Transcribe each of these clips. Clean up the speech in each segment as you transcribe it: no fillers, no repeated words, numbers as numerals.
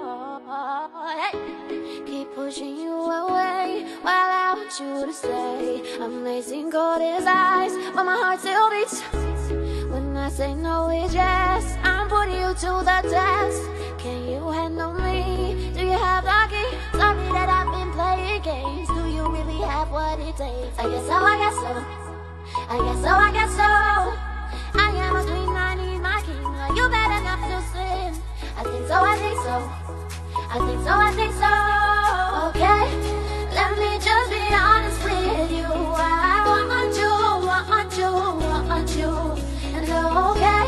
Hey. Keep pushing you away while I want you to stay. Amazing cold as ice, but my heart still beats. When I say no, it's yes. I'm putting you to the test. Can you handle me? Do you have the key? Sorry that I've been playing games. Do you really have what it takes? I guess so, I guess so. I guess so, I guess so. I am a queen, I need my king. Are you bad enough to sin? I think so, I think so. I think so, I think so. Okay, let me just be honest with you. I want you, want you, want you. And okay,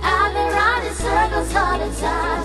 I've been running circles all the time.